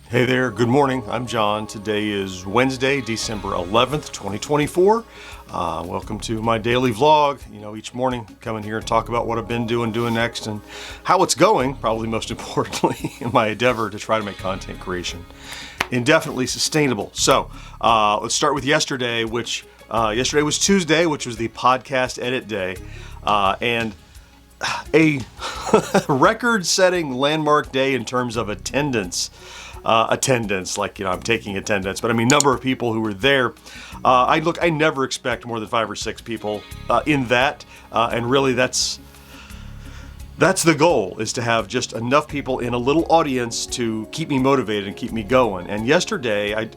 Hey there, good morning. I'm John. Today is Wednesday, December 11th, 2024. Welcome to my daily vlog. Each morning come in here and talk about what I've been doing next, and how it's going, probably most importantly, in my endeavor to try to make content creation indefinitely sustainable. So let's start with yesterday, which yesterday was Tuesday, which was the podcast edit day, and a record-setting landmark day in terms of attendance. Like, I'm taking attendance, but I mean, number of people who were there. I never expect more than 5 or 6 people in that, and really that's the goal, is to have just enough people in a little audience to keep me motivated and keep me going. And yesterday,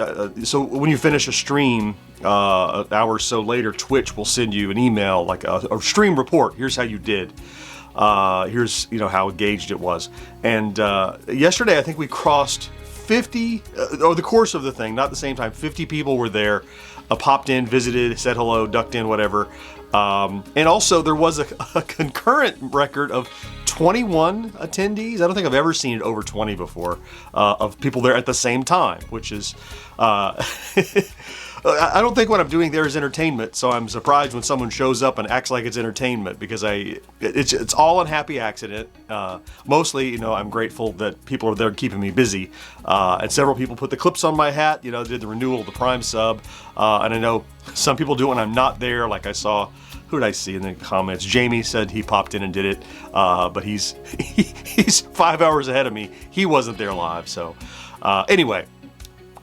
so when you finish a stream, an hour or so later, Twitch will send you an email, like a stream report. Here's how you did. Here's how engaged it was. And yesterday, I think we crossed 50 over the course of the thing, not at the same time. 50 people were there, popped in, visited, said hello, ducked in, whatever. And also there was a concurrent record of 21 attendees. I don't think I've ever seen it over 20 before, of people there at the same time, which is I don't think what I'm doing there is entertainment, so I'm surprised when someone shows up and acts like it's entertainment, because it's all a happy accident. Mostly, I'm grateful that people are there keeping me busy, and several people put the clips on my hat, did the renewal of the Prime sub, and I know some people do it when I'm not there. Like, I saw, who did I see in the comments? Jamie said he popped in and did it, but he's 5 hours ahead of me. He wasn't there live, so anyway.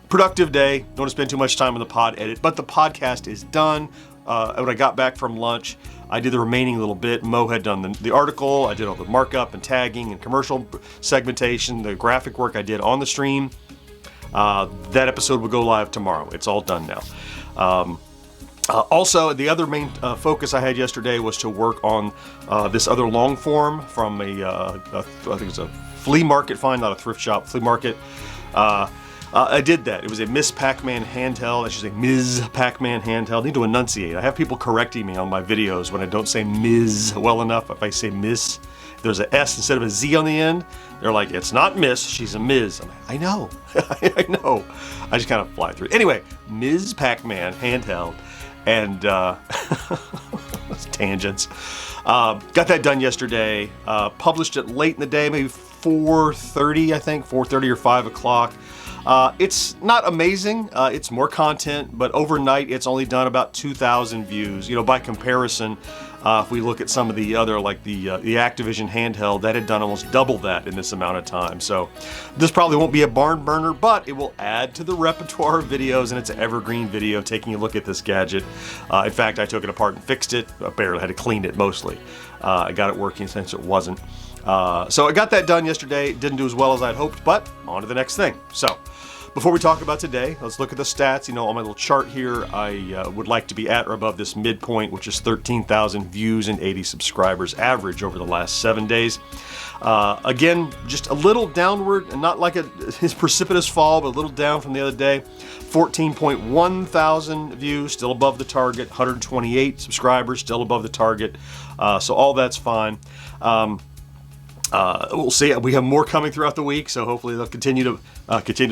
Productive day. Don't want to spend too much time on the pod edit, but the podcast is done. When I got back from lunch, I did the remaining little bit. Mo had done the article. I did all the markup and tagging and commercial segmentation, the graphic work I did on the stream. That episode will go live tomorrow. It's all done now. Also, the other main focus I had yesterday was to work on this other long form from I think it's a flea market find, not a thrift shop, flea market. I did that. It was a Miss Pac-Man handheld. I should say Ms. Pac-Man handheld. I need to enunciate. I have people correcting me on my videos when I don't say Ms. well enough. If I say Miss, there's an S instead of a Z on the end. They're like, it's not Miss, she's a Ms. I'm like, I know. I know. I just kind of fly through it. Anyway, Ms. Pac-Man handheld. And tangents. Got that done yesterday. Published it late in the day, maybe 4:30, I think, 4:30 or 5 o'clock. It's not amazing. It's more content, but overnight it's only done about 2,000 views. By comparison, if we look at some of the other, like the Activision handheld, that had done almost double that in this amount of time. So this probably won't be a barn burner, but it will add to the repertoire of videos, and it's an evergreen video taking a look at this gadget. In fact, I took it apart and fixed it. I barely had to clean it mostly. I got it working since it wasn't. So I got that done yesterday. Didn't do as well as I'd hoped, but on to the next thing. So before we talk about today, let's look at the stats. On my little chart here, I would like to be at or above this midpoint, which is 13,000 views and 80 subscribers average over the last 7 days. Again, just a little downward, and not like his precipitous fall, but a little down from the other day. 14.1 thousand views, still above the target. 128 subscribers, still above the target. So all that's fine. We'll see. We have more coming throughout the week, so hopefully they'll continue to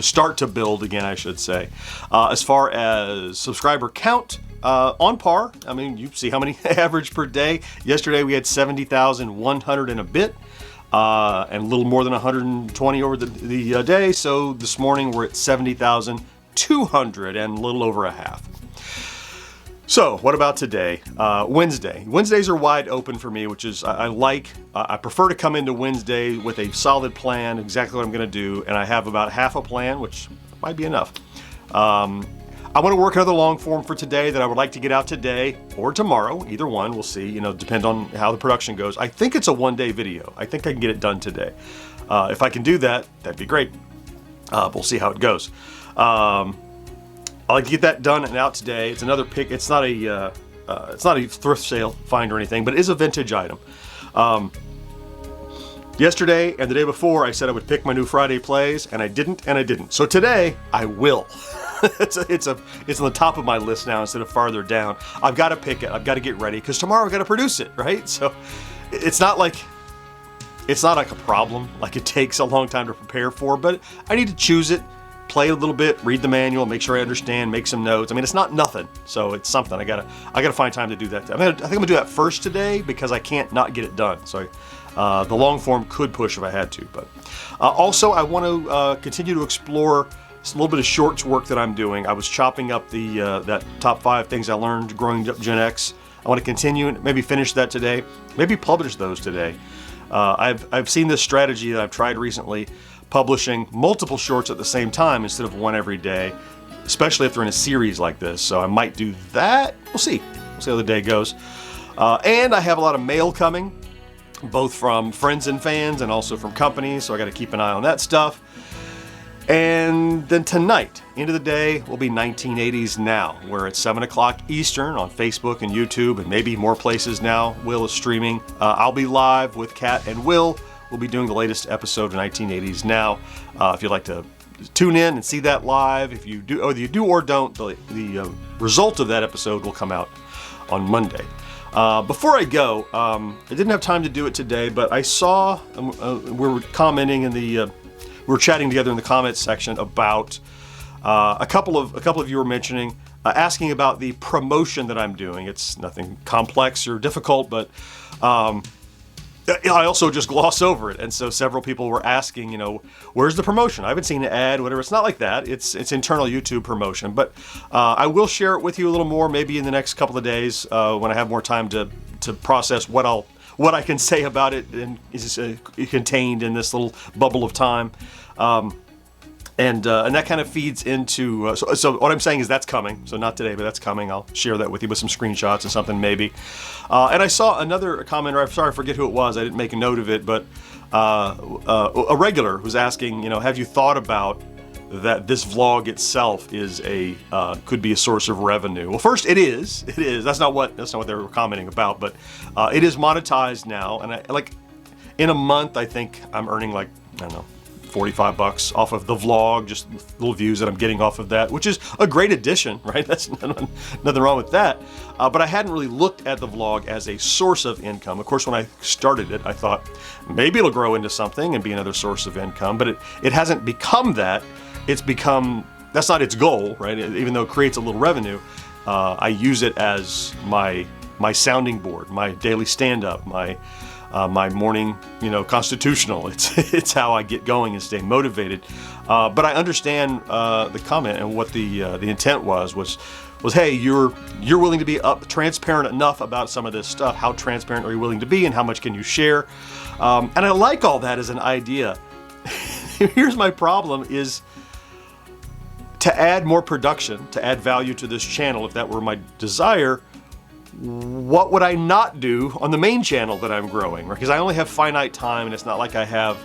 start to build again, I should say. As far as subscriber count, on par. I mean, you see how many average per day. Yesterday we had 70,100 and a bit, and a little more than 120 over the day. So this morning we're at 70,200 and a little over a half. So, what about today? Wednesday. Wednesdays are wide open for me, which is, I prefer to come into Wednesday with a solid plan, exactly what I'm going to do, and I have about half a plan, which might be enough. I want to work another long form for today that I would like to get out today or tomorrow, either one, we'll see, depend on how the production goes. I think it's a one-day video. I think I can get it done today. If I can do that, that'd be great. We'll see how it goes. I like to get that done and out today. It's another pick. It's not a thrift sale find or anything, but it is a vintage item. Yesterday and the day before, I said I would pick my new Friday plays, and I didn't. So today, I will. It's on the top of my list now instead of farther down. I've got to pick it. I've got to get ready because tomorrow I've got to produce it, right? So it's not like a problem. Like it takes a long time to prepare for, but I need to choose it. play a little bit, read the manual, make sure I understand, make some notes. I mean, it's not nothing, so it's something. I gotta find time to do that. I think I'm gonna do that first today because I can't not get it done. So the long form could push if I had to, but also I want to continue to explore a little bit of shorts work that I'm doing. I was chopping up the that top 5 things I learned growing up Gen X. I want to continue and maybe finish that today, maybe publish those today. I've seen this strategy that I've tried recently, publishing multiple shorts at the same time instead of one every day, especially if they're in a series like this. So I might do that. We'll see how the day goes. And I have a lot of mail coming, both from friends and fans and also from companies, so I got to keep an eye on that stuff. And then tonight, end of the day, will be 1980s Now, where it's 7 o'clock Eastern on Facebook and YouTube, and maybe more places now. Will is streaming. I'll be live with Kat and Will. We'll be doing the latest episode of 1980s Now. If you'd like to tune in and see that live, if you do, whether you do or don't, the result of that episode will come out on Monday. Before I go, I didn't have time to do it today, but I saw, we were commenting in the, we were chatting together in the comments section about a couple of you were mentioning, asking about the promotion that I'm doing. It's nothing complex or difficult, but I also just gloss over it, and so several people were asking, where's the promotion? I haven't seen an ad, whatever. It's not like that. It's internal YouTube promotion, but I will share it with you a little more, maybe in the next couple of days when I have more time to process what I can say about it and is contained in this little bubble of time. And that kind of feeds into, so what I'm saying is that's coming. So not today, but that's coming. I'll share that with you with some screenshots and something maybe. And I saw another commenter, I'm sorry, I forget who it was. I didn't make a note of it, but a regular was asking, have you thought about that this vlog itself is could be a source of revenue? Well, first it is. That's not what they were commenting about, but it is monetized now. And in a month, I think I'm earning I don't know, $45 off of the vlog, just little views that I'm getting off of that, which is a great addition, right? That's nothing wrong with that. But I hadn't really looked at the vlog as a source of income. Of course, when I started it, I thought maybe it'll grow into something and be another source of income, but it hasn't become that. It's become, that's not its goal, right? Even though it creates a little revenue, I use it as my sounding board, my daily stand-up, my morning, constitutional. It's how I get going and stay motivated. But I understand the comment and what the intent was hey, you're willing to be transparent enough about some of this stuff. How transparent are you willing to be, and how much can you share? And I like all that as an idea. Here's my problem is to add more production, to add value to this channel, if that were my desire. What would I not do on the main channel that I'm growing? Because I only have finite time, and it's not like I have,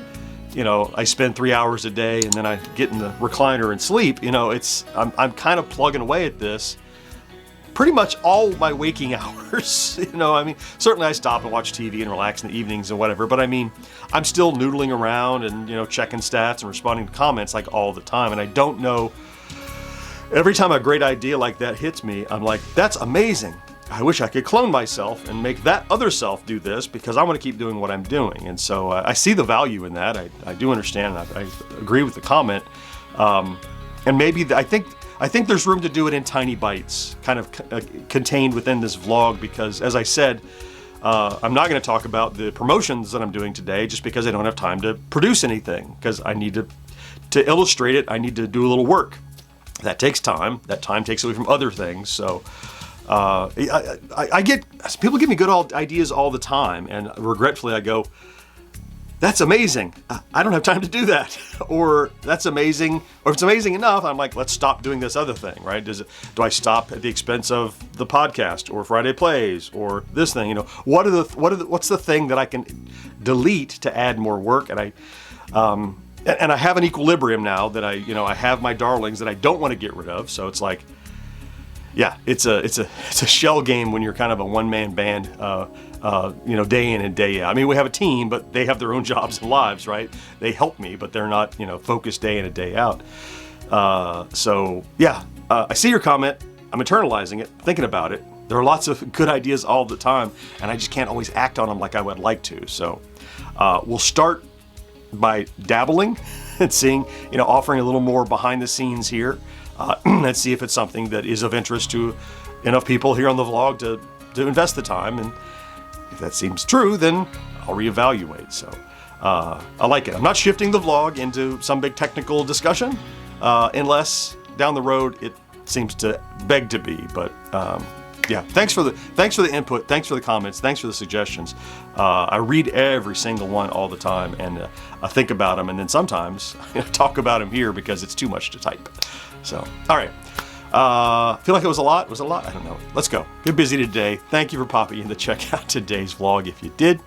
I spend 3 hours a day and then I get in the recliner and sleep. I'm kind of plugging away at this pretty much all my waking hours. Certainly I stop and watch TV and relax in the evenings and whatever, but I'm still noodling around and, checking stats and responding to comments all the time. And I don't know, every time a great idea like that hits me, I'm like, that's amazing. I wish I could clone myself and make that other self do this, because I want to keep doing what I'm doing. And so I see the value in that. I do understand. I agree with the comment. And maybe I think there's room to do it in tiny bites, kind of contained within this vlog, because as I said, I'm not going to talk about the promotions that I'm doing today just because I don't have time to produce anything, because I need to illustrate it. I need to do a little work. That takes time. That time takes away from other things. So I get, people give me good ideas all the time, and regretfully I go, that's amazing. I don't have time to do that. Or that's amazing. Or if it's amazing enough, I'm like, let's stop doing this other thing, right? Do I stop at the expense of the podcast or Friday Plays or this thing? What's the thing that I can delete to add more work? And I have an equilibrium now that I have my darlings that I don't want to get rid of. So it's like, yeah, it's a shell game when you're kind of a one-man band, day in and day out. We have a team, but they have their own jobs and lives, right? They help me, but they're not, focused day in and day out. So yeah, I see your comment. I'm internalizing it, thinking about it. There are lots of good ideas all the time, and I just can't always act on them like I would like to. So we'll start by dabbling and seeing, offering a little more behind the scenes here. Let's see if it's something that is of interest to enough people here on the vlog to invest the time. And if that seems true, then I'll reevaluate. So I like it. I'm not shifting the vlog into some big technical discussion unless down the road it seems to beg to be. But yeah, thanks for the input, thanks for the comments, thanks for the suggestions. I read every single one all the time, and I think about them, and then sometimes I talk about them here because it's too much to type. So, all right. Feel like it was a lot? Was it a lot? I don't know. Let's go. Get busy today. Thank you for popping in to check out today's vlog. If you did,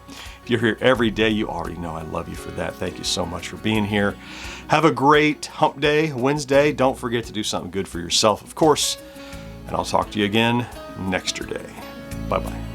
if you're here every day, you already know I love you for that. Thank you so much for being here. Have a great hump day, Wednesday. Don't forget to do something good for yourself, of course. And I'll talk to you again next day. Bye-bye.